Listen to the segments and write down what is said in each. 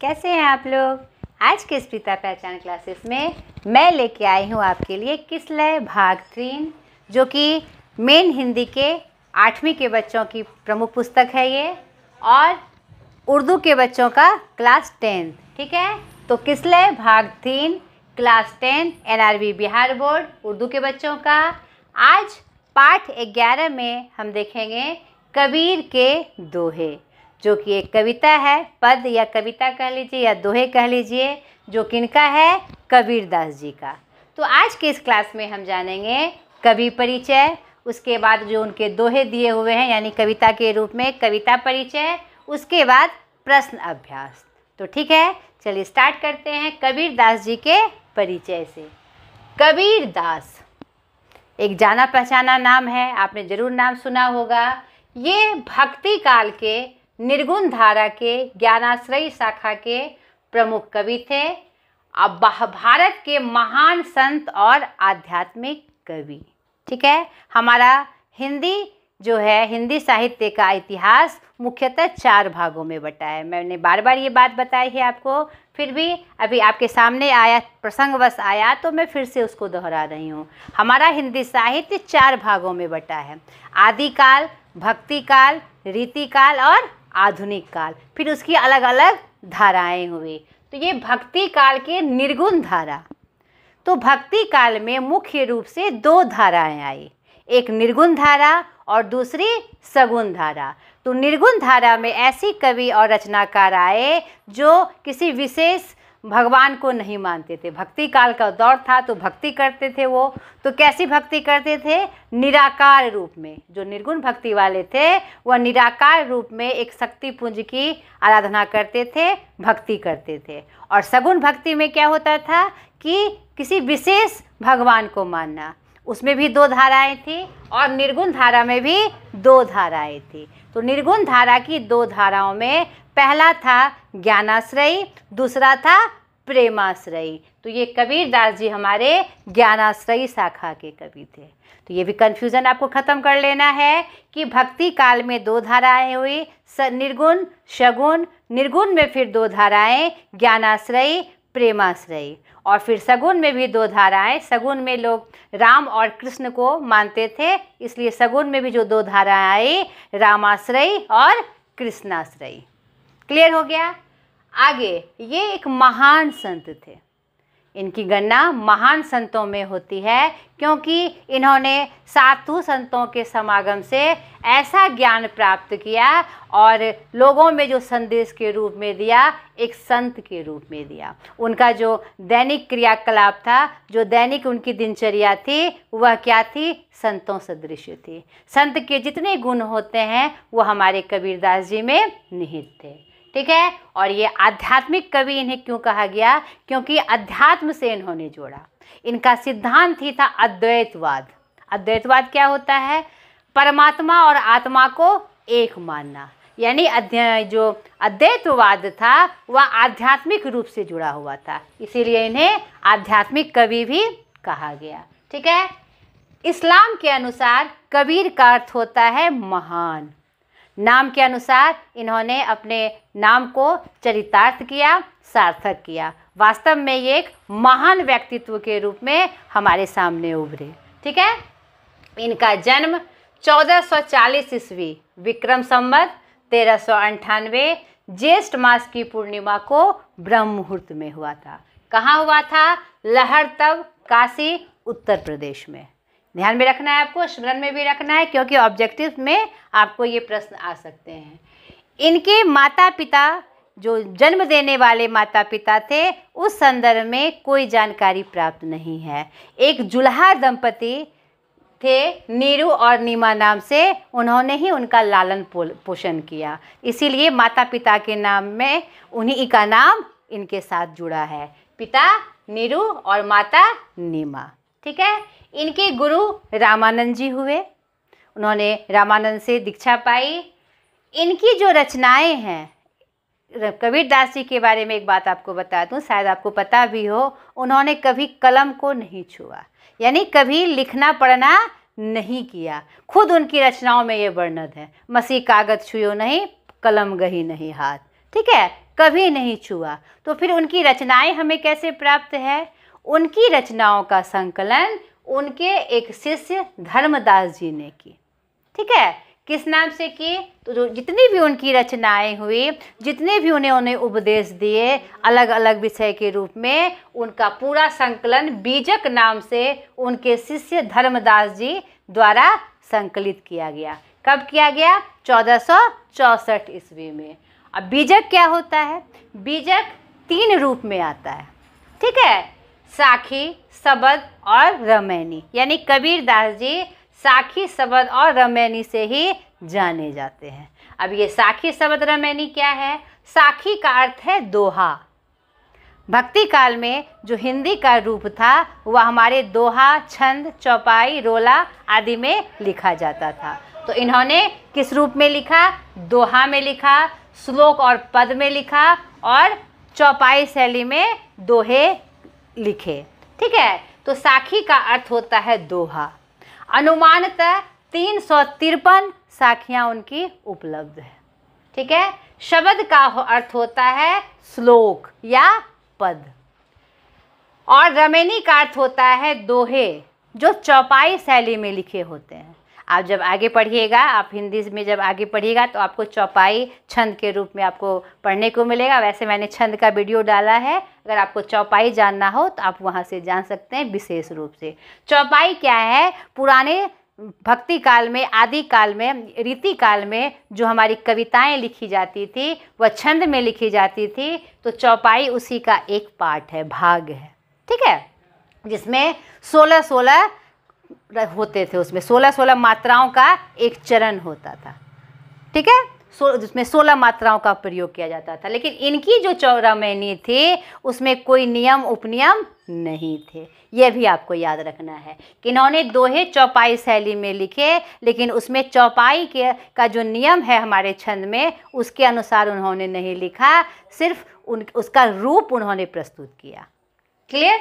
कैसे हैं आप लोग। आज के स्पीता पहचान क्लासेस में मैं लेके आई हूँ आपके लिए किसलय भाग 3, जो कि मेन हिंदी के 8वीं के बच्चों की प्रमुख पुस्तक है ये, और उर्दू के बच्चों का क्लास 10। ठीक है, तो किसलय भाग 3 class 10 NRV Bihar board Urdu के बच्चों का। आज पाठ 11 में हम देखेंगे कबीर के दोहे, जो कि एक कविता है, पद या कविता कह लीजिए या दोहे कह लीजिए, जो किनका है, कबीर दास जी का। तो आज के इस क्लास में हम जानेंगे कवि परिचय, उसके बाद जो उनके दोहे दिए हुए हैं यानी कविता के रूप में कविता परिचय, उसके बाद प्रश्न अभ्यास। तो ठीक है, चलिए स्टार्ट करते हैं कबीर दास जी के परिचय से। कबीर दास एक जाना पहचाना नाम है, आपने जरूर नाम सुना होगा। ये भक्ति काल के निर्गुण धारा के ज्ञानाश्रयी शाखा के प्रमुख कवि थे। अब भारत के महान संत और आध्यात्मिक कवि। ठीक है, हमारा हिंदी जो है, हिंदी साहित्य का इतिहास मुख्यतः 4 भागों में बटा है। मैंने बार बार ये बात बताई है आपको, फिर भी अभी आपके सामने आया, प्रसंगवश आया तो मैं फिर से उसको दोहरा रही हूँ। हमारा हिंदी साहित्य 4 भागों में बटा है, आदिकाल, भक्ति काल, रीति काल और आधुनिक काल। फिर उसकी अलग अलग धाराएं हुई। तो ये भक्ति काल के निर्गुण धारा। तो भक्ति काल में मुख्य रूप से 2 धाराएं आई, एक निर्गुण धारा और दूसरी सगुण धारा। तो निर्गुण धारा में ऐसी कवि और रचनाकार आए जो किसी विशेष भगवान को नहीं मानते थे। भक्ति काल का दौर था तो भक्ति करते थे वो, तो कैसी भक्ति करते थे, निराकार रूप में। जो निर्गुण भक्ति वाले थे वह निराकार रूप में एक शक्ति पुंज की आराधना करते थे, भक्ति करते थे। और सगुण भक्ति में क्या होता था कि किसी विशेष भगवान को मानना, उसमें भी 2 धाराएं थी और निर्गुण धारा में भी 2 धाराएं थी। तो निर्गुण धारा की 2 धाराओं में पहला था ज्ञानाश्रयी, दूसरा था प्रेमाश्रयी। तो ये कबीर दास जी हमारे ज्ञानाश्रयी शाखा के कवि थे। तो ये भी कन्फ्यूज़न आपको ख़त्म कर लेना है कि भक्ति काल में 2 धाराएं हुई, निर्गुण सगुण। निर्गुण में फिर 2 धाराएं, ज्ञानाश्रयी, प्रेमाश्रयी। और फिर सगुण में भी 2 धाराएं। सगुण में लोग राम और कृष्ण को मानते थे, इसलिए सगुण में भी जो 2 धाराएं आई, रामाश्रयी और कृष्णाश्रयी। क्लियर हो गया। आगे, ये एक महान संत थे। इनकी गणना महान संतों में होती है क्योंकि इन्होंने साधु संतों के समागम से ऐसा ज्ञान प्राप्त किया और लोगों में जो संदेश के रूप में दिया, एक संत के रूप में दिया। उनका जो दैनिक क्रियाकलाप था, जो दैनिक उनकी दिनचर्या थी, वह क्या थी, संतों सदृश थी। संत के जितने गुण होते हैं वो हमारे कबीरदास जी में निहित थे। ठीक है, और ये आध्यात्मिक कवि इन्हें क्यों कहा गया, क्योंकि अध्यात्म से इन्होंने जोड़ा। इनका सिद्धांत ही था अद्वैतवाद। अद्वैतवाद क्या होता है, परमात्मा और आत्मा को एक मानना। यानी जो अद्वैतवाद था वह आध्यात्मिक रूप से जुड़ा हुआ था, इसीलिए इन्हें आध्यात्मिक कवि भी कहा गया। ठीक है, इस्लाम के अनुसार कबीर का अर्थ होता है महान। नाम के अनुसार इन्होंने अपने नाम को चरितार्थ किया, सार्थक किया। वास्तव में ये एक महान व्यक्तित्व के रूप में हमारे सामने उभरे। ठीक है, इनका जन्म 1440 ईस्वी विक्रम संवत 1398 ज्येष्ठ मास की पूर्णिमा को ब्रह्म मुहूर्त में हुआ था। कहाँ हुआ था, लहरतब, काशी, उत्तर प्रदेश में। ध्यान में रखना है आपको, स्मरण में भी रखना है, क्योंकि ऑब्जेक्टिव में आपको ये प्रश्न आ सकते हैं। इनके माता पिता, जो जन्म देने वाले माता पिता थे, उस संदर्भ में कोई जानकारी प्राप्त नहीं है। एक जुल्हा दंपति थे, नीरू और नीमा नाम से, उन्होंने ही उनका लालन पोषण किया, इसीलिए माता पिता के नाम में उन्हीं का नाम इनके साथ जुड़ा है, पिता नीरू और माता नीमा। ठीक है, इनके गुरु रामानंद जी हुए, उन्होंने रामानंद से दीक्षा पाई। इनकी जो रचनाएं हैं, कबीर दास जी के बारे में एक बात आपको बता दूं, शायद आपको पता भी हो, उन्होंने कभी कलम को नहीं छुआ, यानी कभी लिखना पढ़ना नहीं किया। खुद उनकी रचनाओं में ये वर्णन है, मसी कागज छुयो नहीं, कलम गही नहीं हाथ। ठीक है, कभी नहीं छुआ। तो फिर उनकी रचनाएं हमें कैसे प्राप्त है? उनकी रचनाओं का संकलन उनके एक शिष्य धर्मदास जी ने की। ठीक है, किस नाम से की? तो जो जितनी भी उनकी रचनाएं हुई, जितने भी उन्हें उपदेश दिए अलग अलग विषय के रूप में, उनका पूरा संकलन बीजक नाम से उनके शिष्य धर्मदास जी द्वारा संकलित किया गया। कब किया गया? 1464 ईस्वी में। अब बीजक क्या होता है? बीजक 3 रूप में आता है। ठीक है, साखी, शबद और रमैनी, यानी कबीरदास जी साखी, शबद और रमैनी से ही जाने जाते हैं। अब ये साखी, शबद, रमैनी क्या है? साखी का अर्थ है दोहा। भक्ति काल में जो हिंदी का रूप था वह हमारे दोहा, छंद, चौपाई, रोला आदि में लिखा जाता था। तो इन्होंने किस रूप में लिखा? दोहा में लिखा, श्लोक और पद में लिखा और चौपाई शैली में दोहे लिखे। ठीक है, तो साखी का अर्थ होता है दोहा। अनुमानतः 353 साखियाँ उनकी उपलब्ध है। ठीक है, शब्द का अर्थ होता है श्लोक या पद, और रमैनी का अर्थ होता है दोहे जो चौपाई शैली में लिखे होते हैं। आप जब आगे पढ़िएगा, आप हिंदी में जब आगे पढ़िएगा तो आपको चौपाई छंद के रूप में आपको पढ़ने को मिलेगा। वैसे मैंने छंद का वीडियो डाला है, अगर आपको चौपाई जानना हो तो आप वहाँ से जान सकते हैं विशेष रूप से। चौपाई क्या है? पुराने भक्ति काल में, आदि काल में, रीति काल में जो हमारी कविताएं लिखी जाती थी वह छंद में लिखी जाती थी। तो चौपाई उसी का एक पार्ट है, भाग है। ठीक है, जिसमें 16-16 होते थे, उसमें 16-16 मात्राओं का एक चरण होता था। ठीक है, जिसमें 16 मात्राओं का प्रयोग किया जाता था। लेकिन इनकी जो चौरामैनी थी उसमें कोई नियम उपनियम नहीं थे। यह भी आपको याद रखना है कि इन्होंने दोहे चौपाई शैली में लिखे, लेकिन उसमें चौपाई का जो नियम है हमारे छंद में उसके अनुसार उन्होंने नहीं लिखा, सिर्फ उसका रूप उन्होंने प्रस्तुत किया। क्लियर?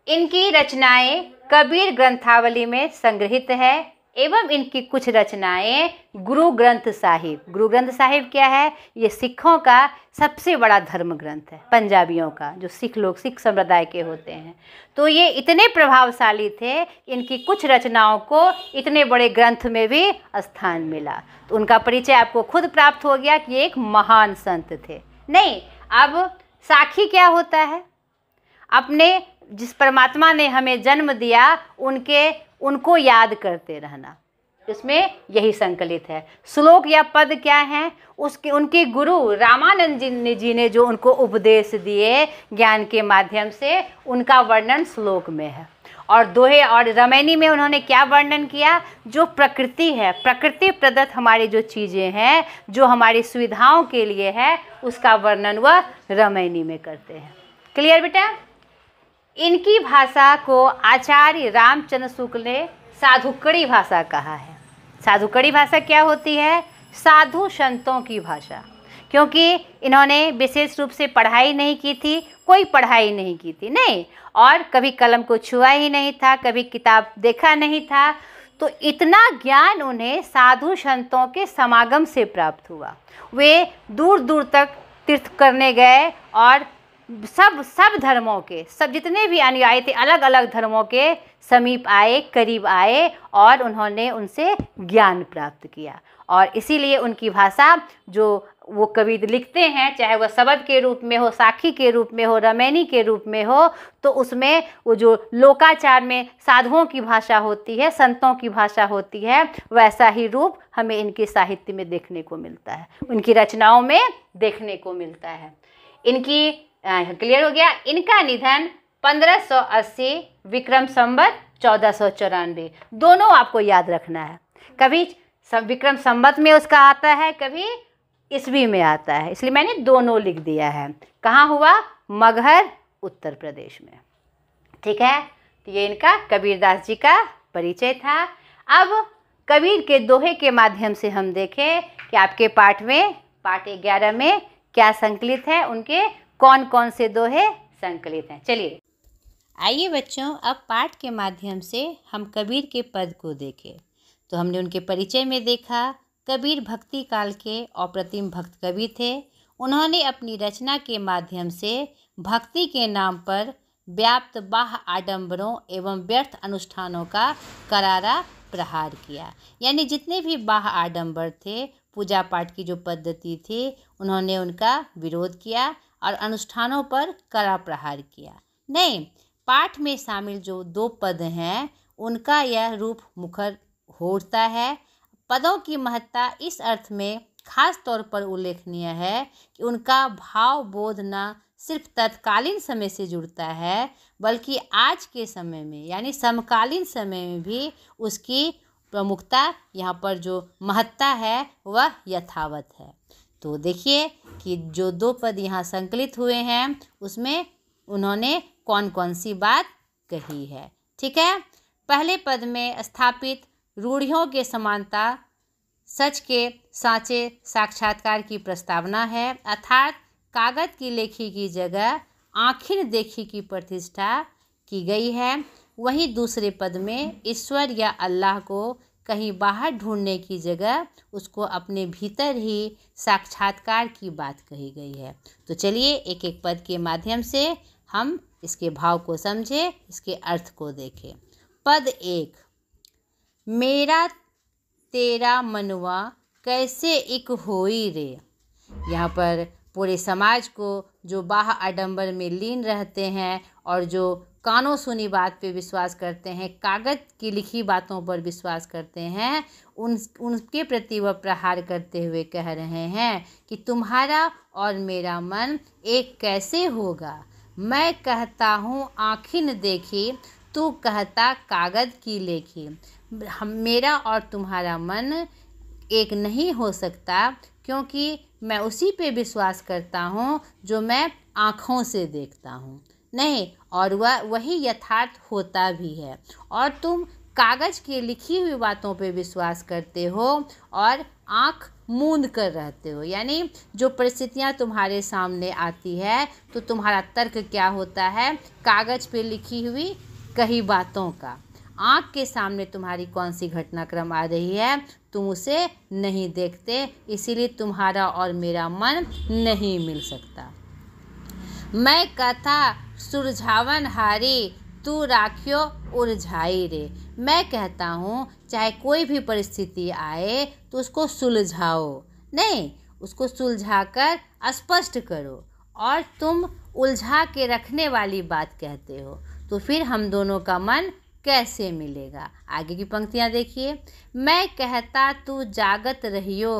इनकी रचनाएं कबीर ग्रंथावली में संग्रहित है एवं इनकी कुछ रचनाएं गुरु ग्रंथ साहिब। गुरु ग्रंथ साहिब क्या है? ये सिखों का सबसे बड़ा धर्म ग्रंथ है, पंजाबियों का, जो सिख लोग, सिख संप्रदाय के होते हैं। तो ये इतने प्रभावशाली थे, इनकी कुछ रचनाओं को इतने बड़े ग्रंथ में भी स्थान मिला। तो उनका परिचय आपको खुद प्राप्त हो गया कि ये एक महान संत थे। नहीं, अब साखी क्या होता है? अपने जिस परमात्मा ने हमें जन्म दिया उनको याद करते रहना, इसमें यही संकलित है। श्लोक या पद क्या हैं? उनके गुरु रामानंद जी ने जो उनको उपदेश दिए ज्ञान के माध्यम से, उनका वर्णन श्लोक में है। और दोहे और रमैनी में उन्होंने क्या वर्णन किया? जो प्रकृति है, प्रकृति प्रदत्त हमारी जो चीज़ें हैं, जो हमारी सुविधाओं के लिए है, उसका वर्णन वह रमैनी में करते हैं। क्लियर बेटा? इनकी भाषा को आचार्य रामचंद्र शुक्ल ने साधुकड़ी भाषा कहा है। साधुकड़ी भाषा क्या होती है? साधु संतों की भाषा। क्योंकि इन्होंने विशेष रूप से पढ़ाई नहीं की थी, कोई पढ़ाई नहीं की थी, नहीं, और कभी कलम को छुआ ही नहीं था, कभी किताब देखा नहीं था। तो इतना ज्ञान उन्हें साधु संतों के समागम से प्राप्त हुआ। वे दूर दूर तक तीर्थ करने गए और सब धर्मों के, सब जितने भी अनुयायी थे अलग अलग धर्मों के समीप आए, करीब आए और उन्होंने उनसे ज्ञान प्राप्त किया। और इसीलिए उनकी भाषा जो वो कवि लिखते हैं, चाहे वह शब्द के रूप में हो, साखी के रूप में हो, रमैनी के रूप में हो, तो उसमें वो जो लोकाचार में साधुओं की भाषा होती है, संतों की भाषा होती है, वैसा ही रूप हमें इनके साहित्य में देखने को मिलता है, उनकी रचनाओं में देखने को मिलता है। इनकी क्लियर हो गया? इनका निधन 1580 विक्रम संवत 1494, दोनों आपको याद रखना है। कभी विक्रम संवत में उसका आता है, कभी ईस्वी में आता है, इसलिए मैंने दोनों लिख दिया है। कहाँ हुआ? मगहर, उत्तर प्रदेश में। ठीक है, तो ये इनका कबीरदास जी का परिचय था। अब कबीर के दोहे के माध्यम से हम देखें कि आपके पाठ 11 में क्या संकलित है, उनके कौन कौन से दोहे संकलित हैं। चलिए आइए बच्चों, अब पाठ के माध्यम से हम कबीर के पद को देखें। तो हमने उनके परिचय में देखा, कबीर भक्ति काल के अप्रतिम भक्त कवि थे। उन्होंने अपनी रचना के माध्यम से भक्ति के नाम पर व्याप्त बाह्य आडंबरों एवं व्यर्थ अनुष्ठानों का करारा प्रहार किया। यानी जितने भी बाह्य आडंबर थे, पूजा पाठ की जो पद्धति थी, उन्होंने उनका विरोध किया और अनुष्ठानों पर कड़ा प्रहार किया। नहीं, पाठ में शामिल जो 2 पद हैं उनका यह रूप मुखर होता है। पदों की महत्ता इस अर्थ में खास तौर पर उल्लेखनीय है कि उनका भाव बोध न सिर्फ तत्कालीन समय से जुड़ता है, बल्कि आज के समय में यानी समकालीन समय में भी उसकी प्रमुखता, यहाँ पर जो महत्ता है वह यथावत है। तो देखिए कि जो 2 पद यहाँ संकलित हुए हैं उसमें उन्होंने कौन कौन सी बात कही है। ठीक है, पहले पद में स्थापित रूढ़ियों के समानता, सच के साँचे साक्षात्कार की प्रस्तावना है, अर्थात कागज की लेखी की जगह आँखिन देखी की प्रतिष्ठा की गई है। वहीं दूसरे पद में ईश्वर या अल्लाह को कहीं बाहर ढूंढने की जगह उसको अपने भीतर ही साक्षात्कार की बात कही गई है। तो चलिए एक एक पद के माध्यम से हम इसके भाव को समझें, इसके अर्थ को देखें। पद 1, मेरा तेरा मनवा कैसे इक होई रे। यहाँ पर पूरे समाज को जो बाह्य आडंबर में लीन रहते हैं और जो कानों सुनी बात पे विश्वास करते हैं, कागज की लिखी बातों पर विश्वास करते हैं, उनके प्रति वह प्रहार करते हुए कह रहे हैं कि तुम्हारा और मेरा मन एक कैसे होगा। मैं कहता हूँ आँखिन देखी, तू कहता कागज की लेखी। मेरा और तुम्हारा मन एक नहीं हो सकता, क्योंकि मैं उसी पे विश्वास करता हूँ जो मैं आँखों से देखता हूँ। नहीं, और वही यथार्थ होता भी है। और तुम कागज की लिखी हुई बातों पे विश्वास करते हो और आँख मूंद कर रहते हो। यानी जो परिस्थितियाँ तुम्हारे सामने आती है तो तुम्हारा तर्क क्या होता है, कागज पे लिखी हुई कई बातों का। आँख के सामने तुम्हारी कौन सी घटनाक्रम आ रही है तुम उसे नहीं देखते, इसीलिए तुम्हारा और मेरा मन नहीं मिल सकता। मैं कथा सुलझावन हारी, तू राखियो उलझाई रे। मैं कहता हूँ चाहे कोई भी परिस्थिति आए तो उसको सुलझाओ, नहीं उसको सुलझाकर स्पष्ट करो, और तुम उलझा के रखने वाली बात कहते हो, तो फिर हम दोनों का मन कैसे मिलेगा। आगे की पंक्तियाँ देखिए। मैं कहता तू जागत रहियो,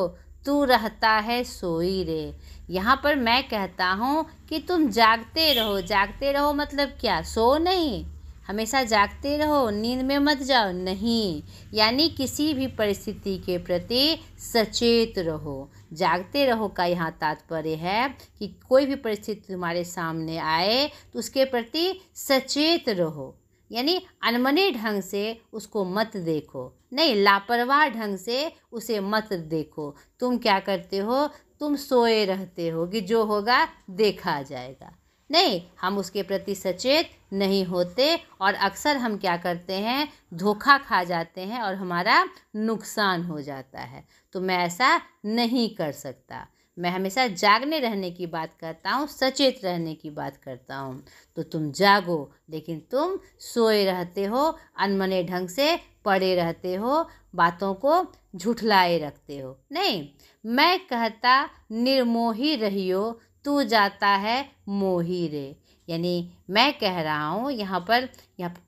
तू रहता है सोई रे। यहाँ पर मैं कहता हूँ कि तुम जागते रहो। जागते रहो मतलब क्या, सो नहीं, हमेशा जागते रहो, नींद में मत जाओ, नहीं, यानी किसी भी परिस्थिति के प्रति सचेत रहो। जागते रहो का यहाँ तात्पर्य है कि कोई भी परिस्थिति तुम्हारे सामने आए तो उसके प्रति सचेत रहो, यानी अनमने ढंग से उसको मत देखो, नहीं लापरवाह ढंग से उसे मत देखो। तुम क्या करते हो, तुम सोए रहते हो कि जो होगा देखा जाएगा। नहीं, हम उसके प्रति सचेत नहीं होते और अक्सर हम क्या करते हैं, धोखा खा जाते हैं और हमारा नुकसान हो जाता है। तो मैं ऐसा नहीं कर सकता। मैं हमेशा जागने रहने की बात करता हूँ, सचेत रहने की बात करता हूँ। तो तुम जागो, लेकिन तुम सोए रहते हो, अनमने ढंग से पड़े रहते हो, बातों को झुठलाए रखते हो। नहीं, मैं कहता निर्मोही रहियो, तू जाता है मोही रे। यानी मैं कह रहा हूँ यहाँ पर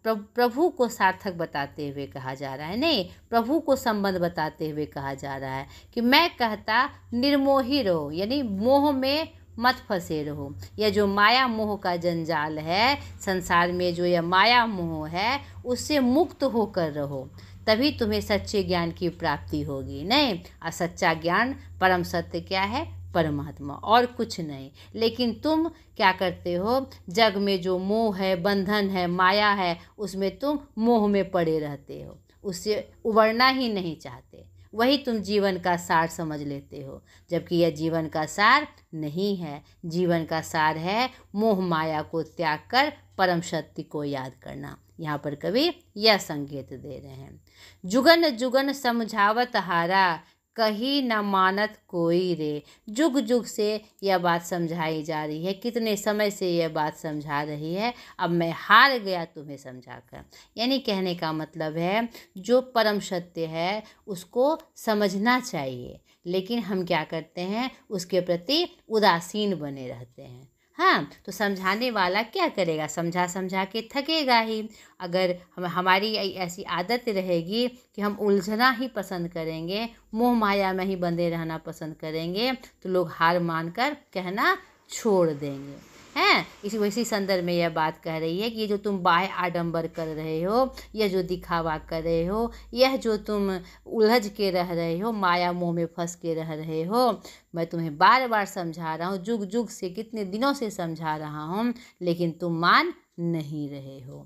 प्रभु को सार्थक बताते हुए कहा जा रहा है, नहीं प्रभु को संबंध बताते हुए कहा जा रहा है कि मैं कहता निर्मोही रहो, यानी मोह में मत फंसे रहो। यह जो माया मोह का जंजाल है संसार में, जो यह माया मोह है, उससे मुक्त होकर रहो, तभी तुम्हें सच्चे ज्ञान की प्राप्ति होगी। नहीं, और सच्चा ज्ञान परम सत्य क्या है, परमात्मा, और कुछ नहीं। लेकिन तुम क्या करते हो, जग में जो मोह है, बंधन है, माया है, उसमें तुम मोह में पड़े रहते हो, उससे उबरना ही नहीं चाहते। वही तुम जीवन का सार समझ लेते हो, जबकि यह जीवन का सार नहीं है। जीवन का सार है मोह माया को त्याग कर परम सत्य को याद करना। यहाँ पर कवि यह संकेत दे रहे हैं। जुगन जुगन समझावत हारा, कही न मानत कोई रे। जुग जुग से यह बात समझाई जा रही है, कितने समय से यह बात समझा रही है, अब मैं हार गया तुम्हें समझाकर। यानी कहने का मतलब है जो परम सत्य है उसको समझना चाहिए, लेकिन हम क्या करते हैं, उसके प्रति उदासीन बने रहते हैं। हाँ, तो समझाने वाला क्या करेगा, समझा समझा के थकेगा ही। अगर हमारी ऐसी आदत रहेगी कि हम उलझना ही पसंद करेंगे, मोह माया में ही बंधे रहना पसंद करेंगे, तो लोग हार मानकर कहना छोड़ देंगे। हैं, इसी संदर्भ में यह बात कह रही है कि ये जो तुम बाह्य आडंबर कर रहे हो, यह जो दिखावा कर रहे हो, यह जो तुम उलझ के रह रहे हो, माया मोह में फंस के रह रहे हो, मैं तुम्हें बार बार समझा रहा हूँ, जुग जुग से कितने दिनों से समझा रहा हूँ, लेकिन तुम मान नहीं रहे हो।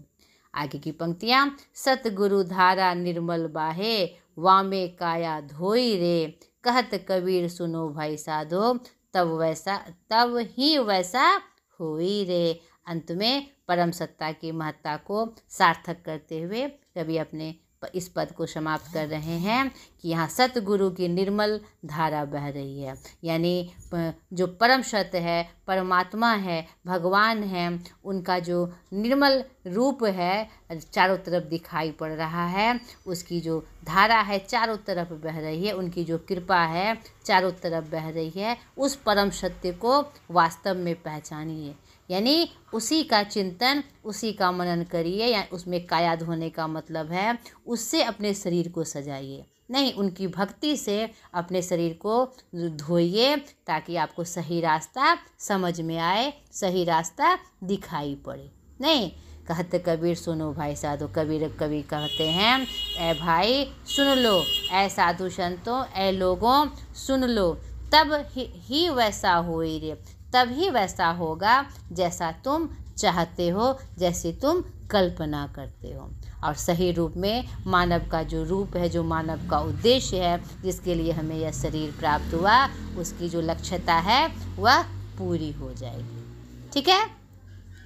आगे की पंक्तियाँ, सतगुरु धारा निर्मल बाहे, वामे काया धोई रे, कहत कबीर सुनो भाई साधो, तब ही वैसा होई रे। अंत में परम सत्ता की महत्ता को सार्थक करते हुए कवि अपने इस पद को समाप्त कर रहे हैं कि यहाँ सतगुरु की निर्मल धारा बह रही है। यानी जो परम सत्य है, परमात्मा है, भगवान है, उनका जो निर्मल रूप है चारों तरफ दिखाई पड़ रहा है, उसकी जो धारा है चारों तरफ बह रही है, उनकी जो कृपा है चारों तरफ बह रही है, उस परम सत्य को वास्तव में पहचानिए। यानी उसी का चिंतन, उसी का मनन करिए, या उसमें काया धोने का मतलब है उससे अपने शरीर को सजाइए, नहीं उनकी भक्ति से अपने शरीर को धोइए, ताकि आपको सही रास्ता समझ में आए, सही रास्ता दिखाई पड़े। नहीं, कहते कबीर सुनो भाई साधो, कवि कहते हैं ए भाई सुन लो, ए साधु संतों, ए लोगों सुन लो, तब ही वैसा होई रे, तभी वैसा होगा जैसा तुम चाहते हो, जैसे तुम कल्पना करते हो। और सही रूप में मानव का जो रूप है, जो मानव का उद्देश्य है, जिसके लिए हमें यह शरीर प्राप्त हुआ, उसकी जो लक्ष्यता है वह पूरी हो जाएगी। ठीक है,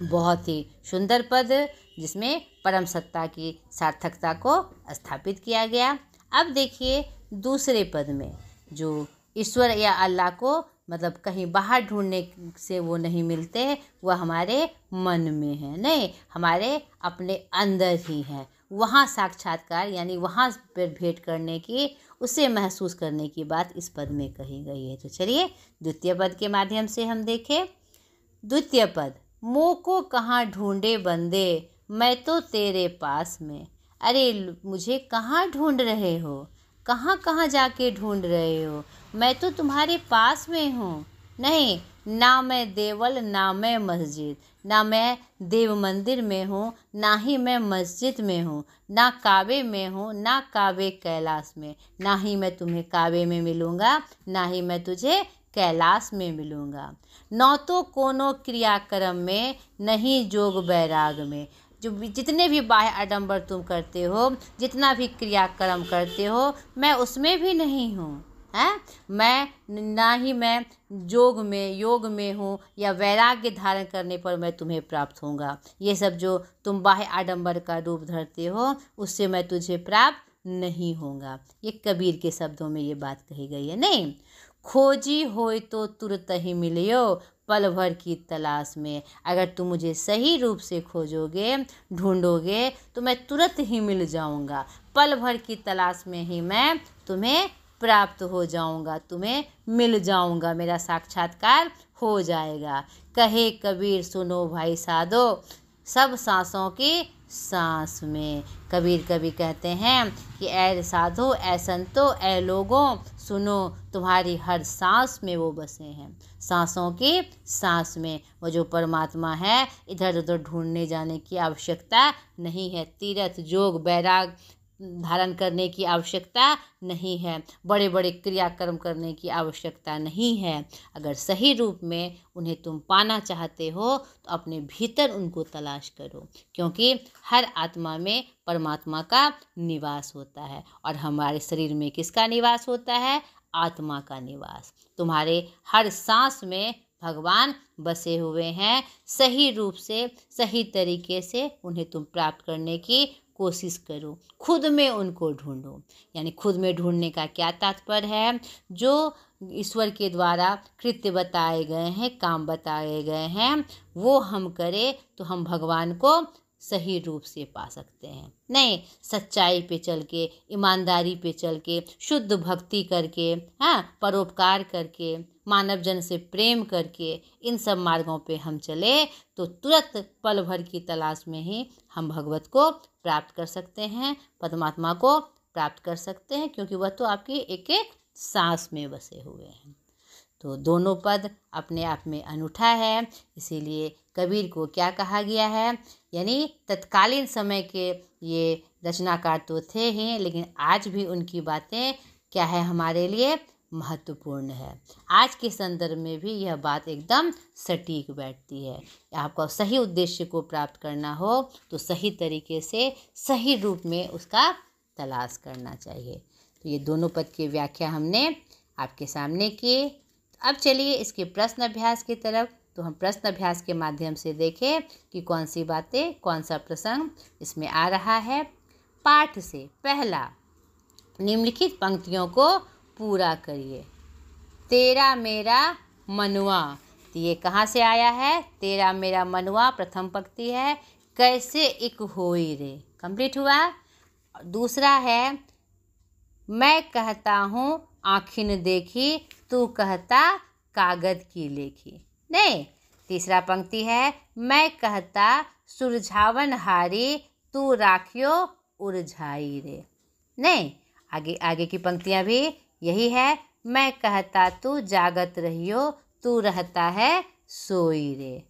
बहुत ही सुंदर पद जिसमें परम सत्ता की सार्थकता को स्थापित किया गया। अब देखिए दूसरे पद में जो ईश्वर या अल्लाह को मतलब कहीं बाहर ढूंढने से वो नहीं मिलते, वह हमारे मन में है, नहीं हमारे अपने अंदर ही है। वहाँ साक्षात्कार यानी वहाँ पर भेंट करने की, उसे महसूस करने की बात इस पद में कही गई है। तो चलिए द्वितीय पद के माध्यम से हम देखें। द्वितीय पद, मोह को कहाँ ढूंढे बंदे, मैं तो तेरे पास में। अरे मुझे कहाँ ढूंढ रहे हो, कहाँ कहाँ जाके ढूंढ रहे हो, मैं तो तुम्हारे पास में हूँ। नहीं, ना मैं देवल, ना मैं मस्जिद, ना मैं देव मंदिर में हूँ, ना ही मैं मस्जिद में हूँ, ना काबे में हूँ, ना काबे कैलाश में। ना ही मैं तुम्हें काबे में मिलूँगा, ना ही मैं तुझे कैलाश में मिलूँगा। न तो कोनो क्रियाक्रम में, नहीं जोग बैराग में। जो जितने भी बाह्य आडंबर तुम करते हो, जितना भी क्रियाक्रम करते हो, मैं उसमें भी नहीं हूँ। हैं, मैं ना ही मैं योग में हूँ, या वैराग्य धारण करने पर मैं तुम्हें प्राप्त होऊंगा। ये सब जो तुम बाह्य आडंबर का रूप धरते हो, उससे मैं तुझे प्राप्त नहीं होऊंगा। ये कबीर के शब्दों में ये बात कही गई है। नहीं, खोजी होय तो तुरत ही मिलियो, पल भर की तलाश में। अगर तुम मुझे सही रूप से खोजोगे, ढूंढोगे, तो मैं तुरंत ही मिल जाऊंगा, पल भर की तलाश में ही मैं तुम्हें प्राप्त हो जाऊंगा, तुम्हें मिल जाऊंगा, मेरा साक्षात्कार हो जाएगा। कहे कबीर सुनो भाई साधो, सब सांसों की सांस में। कबीर कहते हैं कि ऐ साधो, ऐ संतो, ऐ लोगों सुनो, तुम्हारी हर सांस में वो बसे हैं, सांसों की सांस में। वो जो परमात्मा है, इधर उधर ढूंढने जाने की आवश्यकता नहीं है, तीर्थ जोग बैराग धारण करने की आवश्यकता नहीं है, बड़े बड़े क्रियाक्रम करने की आवश्यकता नहीं है। अगर सही रूप में उन्हें तुम पाना चाहते हो, तो अपने भीतर उनको तलाश करो, क्योंकि हर आत्मा में परमात्मा का निवास होता है। और हमारे शरीर में किसका निवास होता है? आत्मा का निवास। तुम्हारे हर सांस में भगवान बसे हुए हैं। सही रूप से, सही तरीके से उन्हें तुम प्राप्त करने की कोशिश करो, खुद में उनको ढूंढो। यानी खुद में ढूंढने का क्या तात्पर्य है? जो ईश्वर के द्वारा कृत्य बताए गए हैं, काम बताए गए हैं, वो हम करें तो हम भगवान को सही रूप से पा सकते हैं। नहीं, सच्चाई पे चल के, ईमानदारी पे चल के, शुद्ध भक्ति करके, हाँ, परोपकार करके, मानव जन से प्रेम करके, इन सब मार्गों पे हम चले तो तुरंत पल भर की तलाश में ही हम भगवत को प्राप्त कर सकते हैं, परमात्मा को प्राप्त कर सकते हैं, क्योंकि वह तो आपकी एक एक सांस में बसे हुए हैं। तो दोनों पद अपने आप में अनूठा है। इसीलिए कबीर को क्या कहा गया है? यानी तत्कालीन समय के ये रचनाकार तो थे ही, लेकिन आज भी उनकी बातें क्या है हमारे लिए महत्वपूर्ण है। आज के संदर्भ में भी यह बात एकदम सटीक बैठती है। आपको सही उद्देश्य को प्राप्त करना हो तो सही तरीके से, सही रूप में उसका तलाश करना चाहिए। तो ये दोनों पद की व्याख्या हमने आपके सामने की। अब चलिए इसके प्रश्न अभ्यास की तरफ। तो हम प्रश्न अभ्यास के माध्यम से देखें कि कौन सी बातें, कौन सा प्रसंग इसमें आ रहा है। पाठ से पहला, निम्नलिखित पंक्तियों को पूरा करिए। तेरा मेरा मनुआ, तो ये कहाँ से आया है? तेरा मेरा मनुआ प्रथम पंक्ति है। कैसे इक होई रे, कंप्लीट हुआ। दूसरा है, मैं कहता हूँ आँखिन देखी, तू कहता कागज की लेखी। नहीं, तीसरा पंक्ति है, मैं कहता सुरझावन हारी, तू राखियो उलझाई रे। नहीं, आगे की पंक्तियाँ भी यही है, मैं कहता तू जागत रहियो, तू रहता है सोई रे।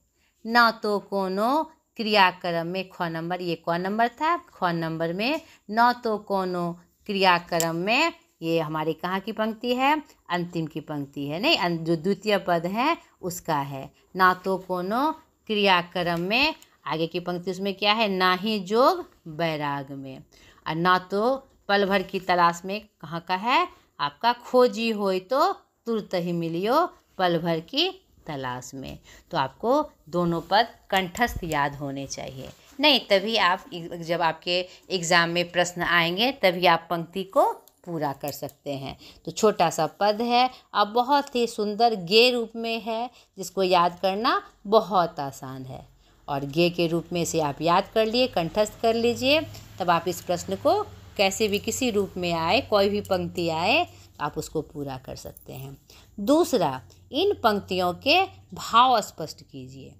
ना तो कोनो क्रियाक्रम में, ख नंबर, ये कौन नंबर था? ख नंबर में, न तो कोनो क्रियाक्रम में, ये हमारे कहाँ की पंक्ति है? अंतिम की पंक्ति है। नहीं, जो द्वितीय पद है उसका है। ना तो कोनो क्रियाक्रम में, आगे की पंक्ति उसमें क्या है? ना ही जोग बैराग में। और ना तो पल भर की तलाश में कहाँ का है? आपका खोजी होय तो तुरत ही मिलियो, पल भर की तलाश में। तो आपको दोनों पद कंठस्थ याद होने चाहिए। नहीं, तभी आप जब आपके एग्ज़ाम में प्रश्न आएंगे तभी आप पंक्ति को पूरा कर सकते हैं। तो छोटा सा पद है, अब बहुत ही सुंदर गे रूप में है, जिसको याद करना बहुत आसान है। और गे के रूप में से आप याद कर लिए, कंठस्थ कर लीजिए, तब आप इस प्रश्न को कैसे भी किसी रूप में आए, कोई भी पंक्ति आए, आप उसको पूरा कर सकते हैं। दूसरा, इन पंक्तियों के भाव स्पष्ट कीजिए।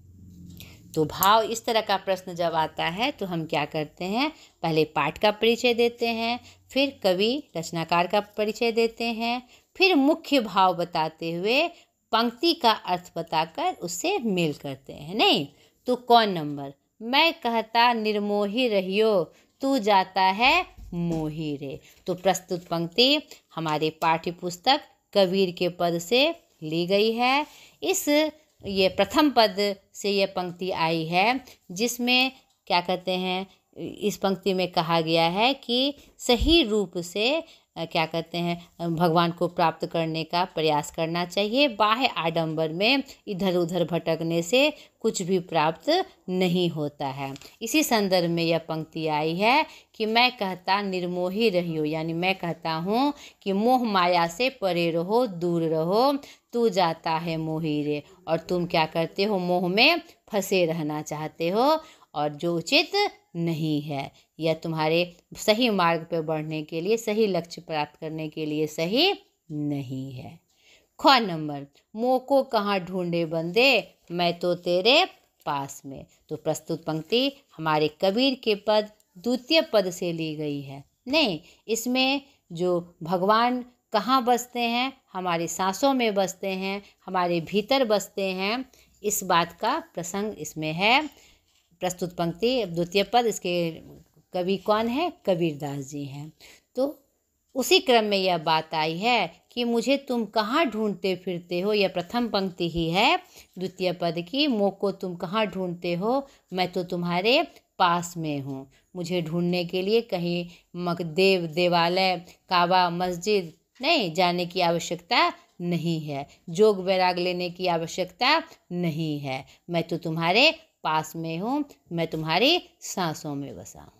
तो भाव, इस तरह का प्रश्न जब आता है तो हम क्या करते हैं? पहले पाठ का परिचय देते हैं, फिर कवि रचनाकार का परिचय देते हैं, फिर मुख्य भाव बताते हुए पंक्ति का अर्थ बताकर उससे मेल करते हैं। नहीं तो कौन नंबर, मैं कहता निर्मोही रहियो, तू जाता है मोही रे। तो प्रस्तुत पंक्ति हमारे पाठ्य पुस्तक कबीर के पद से ली गई है। ये प्रथम पद से ये पंक्ति आई है, जिसमें क्या कहते हैं, इस पंक्ति में कहा गया है कि सही रूप से क्या कहते हैं, भगवान को प्राप्त करने का प्रयास करना चाहिए। बाह्य आडंबर में इधर उधर भटकने से कुछ भी प्राप्त नहीं होता है। इसी संदर्भ में यह पंक्ति आई है कि मैं कहता निर्मोही रहियो, यानी मैं कहता हूँ कि मोह माया से परे रहो, दूर रहो, तू जाता है मोही रे। और तुम क्या करते हो? मोह में फंसे रहना चाहते हो, और जो उचित नहीं है, यह तुम्हारे सही मार्ग पर बढ़ने के लिए, सही लक्ष्य प्राप्त करने के लिए सही नहीं है। ख नंबर, मोह को कहाँ ढूंढे बंदे, मैं तो तेरे पास में। तो प्रस्तुत पंक्ति हमारे कबीर के पद द्वितीय पद से ली गई है। नहीं, इसमें जो भगवान कहाँ बसते हैं? हमारी सांसों में बसते हैं, हमारे भीतर बसते हैं, इस बात का प्रसंग इसमें है। प्रस्तुत पंक्ति द्वितीय पद, इसके कवि कौन है? कबीरदास जी हैं। तो उसी क्रम में यह बात आई है कि मुझे तुम कहाँ ढूंढते फिरते हो, यह प्रथम पंक्ति ही है द्वितीय पद की। मोह को तुम कहाँ ढूंढते हो, मैं तो तुम्हारे पास में हूँ। मुझे ढूंढने के लिए कहीं देवालय, काबा, मस्जिद नहीं जाने की आवश्यकता नहीं है, जोग वैराग लेने की आवश्यकता नहीं है। मैं तो तुम्हारे पास में हूँ, मैं तुम्हारी सांसों में बसा हूँ।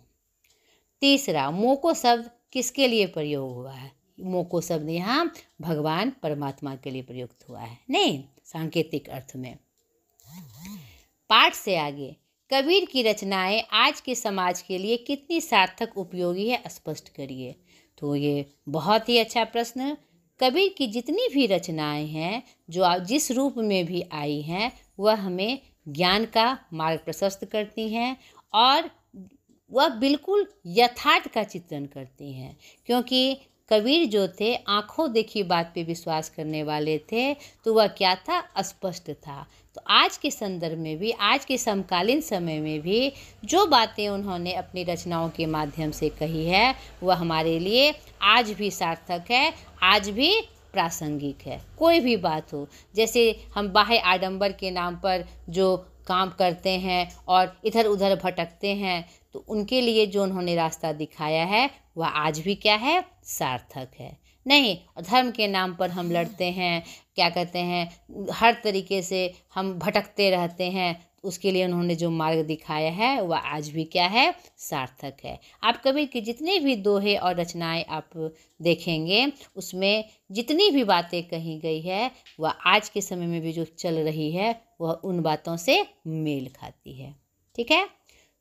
तीसरा, मोको शब्द किसके लिए प्रयोग हुआ है? मोको शब्द यहाँ भगवान परमात्मा के लिए प्रयुक्त हुआ है, नहीं सांकेतिक अर्थ में। पाठ से आगे, कबीर की रचनाएं आज के समाज के लिए कितनी सार्थक उपयोगी है, स्पष्ट करिए। तो ये बहुत ही अच्छा प्रश्न। कबीर की जितनी भी रचनाएं हैं, जो जिस रूप में भी आई हैं, वह हमें ज्ञान का मार्ग प्रशस्त करती हैं और वह बिल्कुल यथार्थ का चित्रण करती हैं। क्योंकि कबीर जो थे, आंखों देखी बात पे विश्वास करने वाले थे, तो वह क्या था? स्पष्ट था। तो आज के संदर्भ में भी, आज के समकालीन समय में भी जो बातें उन्होंने अपनी रचनाओं के माध्यम से कही है, वह हमारे लिए आज भी सार्थक है, आज भी प्रासंगिक है। कोई भी बात हो, जैसे हम बाह्य आडंबर के नाम पर जो काम करते हैं और इधर उधर भटकते हैं, तो उनके लिए जो उन्होंने रास्ता दिखाया है, वह आज भी क्या है? सार्थक है। नहीं, धर्म के नाम पर हम लड़ते हैं, क्या कहते हैं, हर तरीके से हम भटकते रहते हैं, उसके लिए उन्होंने जो मार्ग दिखाया है, वह आज भी क्या है? सार्थक है। आप कबीर के जितने भी दोहे और रचनाएं आप देखेंगे, उसमें जितनी भी बातें कही गई है, वह आज के समय में भी जो चल रही है, वह उन बातों से मेल खाती है। ठीक है।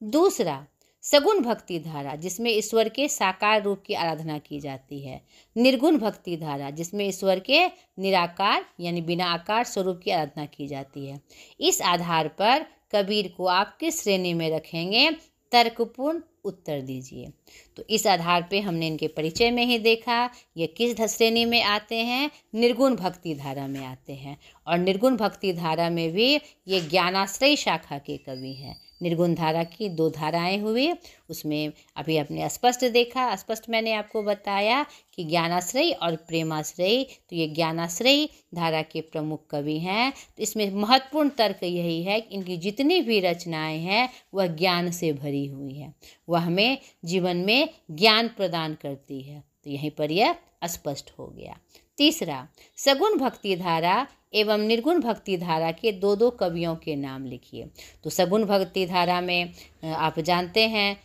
दूसरा, सगुण भक्ति धारा, जिसमें ईश्वर के साकार रूप की आराधना की जाती है। निर्गुण भक्ति धारा, जिसमें ईश्वर के निराकार यानी बिना आकार स्वरूप की आराधना की जाती है। इस आधार पर कबीर को आप किस श्रेणी में रखेंगे? तर्कपूर्ण उत्तर दीजिए। तो इस आधार पे हमने इनके परिचय में ही देखा, ये किस श्रेणी में आते हैं? निर्गुण भक्ति धारा में आते हैं। और निर्गुण भक्ति धारा में भी ये ज्ञानाश्रयी शाखा के कवि हैं। निर्गुण धारा की 2 धाराएं हुई, उसमें अभी आपने स्पष्ट देखा, स्पष्ट मैंने आपको बताया कि ज्ञानाश्रयी और प्रेमाश्रयी। तो ये ज्ञानाश्रयी धारा के प्रमुख कवि हैं। तो इसमें महत्वपूर्ण तर्क यही है कि इनकी जितनी भी रचनाएं हैं, वह ज्ञान से भरी हुई है, वह हमें जीवन में ज्ञान प्रदान करती है। तो यहीं पर यह स्पष्ट हो गया। तीसरा, सगुण भक्ति धारा एवं निर्गुण भक्ति धारा के 2 कवियों के नाम लिखिए। तो सगुण भक्ति धारा में आप जानते हैं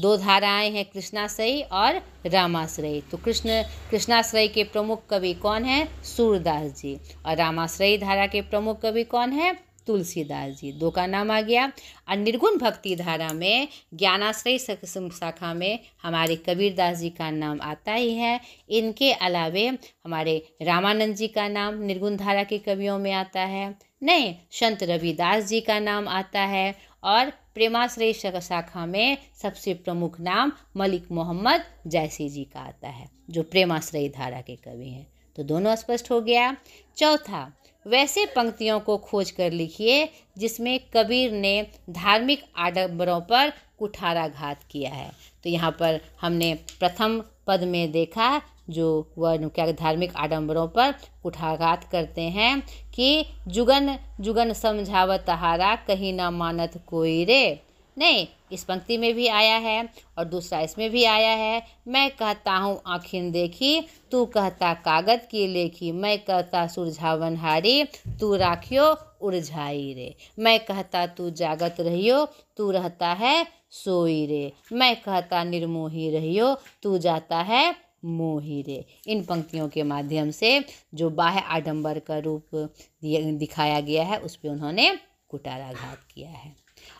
2 धाराएं हैं, कृष्णाश्रयी और रामाश्रयी। तो कृष्णाश्रयी के प्रमुख कवि कौन हैं? सूरदास जी। और रामाश्रयी धारा के प्रमुख कवि कौन हैं? तुलसीदास जी। 2 का नाम आ गया। और निर्गुण भक्ति धारा में ज्ञानाश्रयी शाखा में हमारे कबीरदास जी का नाम आता ही है। इनके अलावे हमारे रामानंद जी का नाम निर्गुण धारा के कवियों में आता है। नहीं, संत रविदास जी का नाम आता है। और प्रेमाश्रयी शाखा में सबसे प्रमुख नाम मलिक मोहम्मद जैसी जी का आता है, जो प्रेमाश्रयी धारा के कवि हैं। तो दोनों स्पष्ट हो गया। चौथा, वैसे पंक्तियों को खोज कर लिखिए जिसमें कबीर ने धार्मिक आडंबरों पर कुठाराघात किया है। तो यहाँ पर हमने प्रथम पद में देखा, जो वह क्या धार्मिक आडंबरों पर कुठाराघात करते हैं कि जुगन जुगन समझावत तहारा, कहीं ना मानत कोई रे। नहीं, इस पंक्ति में भी आया है और दूसरा इसमें भी आया है। मैं कहता हूँ आँखें देखी, तू कहता कागज की लेखी, मैं कहता सुरझावन हारी, तू राखियो उलझाई रे। मैं कहता तू जागत रहियो, तू रहता है सोई रे। मैं कहता निर्मोही रहियो, तू जाता है मोही रे। इन पंक्तियों के माध्यम से जो बाह्य आडंबर का रूप दिखाया गया है, उस पर उन्होंने कुठाराघात किया है।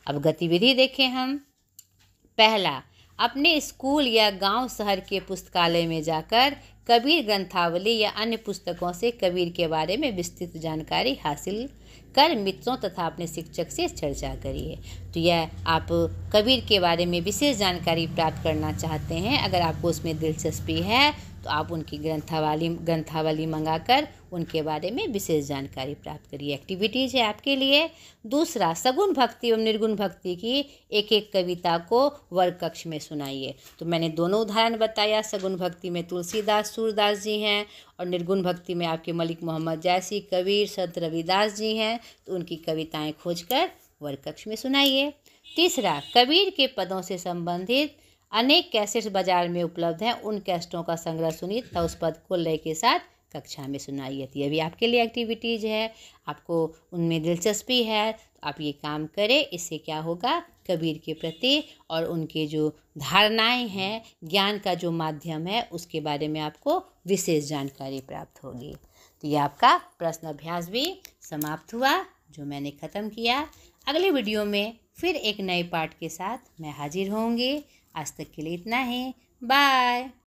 अब गतिविधि देखें हम। पहला, अपने स्कूल या गांव शहर के पुस्तकालय में जाकर कबीर ग्रंथावली या अन्य पुस्तकों से कबीर के बारे में विस्तृत जानकारी हासिल कर मित्रों तथा अपने शिक्षक से चर्चा करिए। तो यह आप कबीर के बारे में विशेष जानकारी प्राप्त करना चाहते हैं, अगर आपको उसमें दिलचस्पी है, तो आप उनकी ग्रंथावली मंगाकर उनके बारे में विशेष जानकारी प्राप्त करिए। एक्टिविटीज है आपके लिए। दूसरा, सगुण भक्ति एवं निर्गुण भक्ति की एक एक कविता को वर्ग कक्ष में सुनाइए। तो मैंने दोनों उदाहरण बताया। सगुण भक्ति में तुलसीदास सूरदास जी हैं और निर्गुण भक्ति में आपके मलिक मोहम्मद जैसी, कबीर, संत रविदास जी हैं। तो उनकी कविताएं खोजकर वर्ग कक्ष में सुनाइए। तीसरा, कबीर के पदों से संबंधित अनेक कैसेट्स बाजार में उपलब्ध हैं, उन कैसेटों का संग्रह सुनिए तथा उस पद को लय के साथ कक्षा में सुनाइए। तो ये भी आपके लिए एक्टिविटीज़ है। आपको उनमें दिलचस्पी है तो आप ये काम करें। इससे क्या होगा, कबीर के प्रति और उनके जो धारणाएं हैं, ज्ञान का जो माध्यम है, उसके बारे में आपको विशेष जानकारी प्राप्त होगी। तो ये आपका प्रश्न अभ्यास भी समाप्त हुआ, जो मैंने ख़त्म किया। अगले वीडियो में फिर एक नए पाठ के साथ मैं हाजिर होंगी। आज तक के लिए इतना ही। बाय।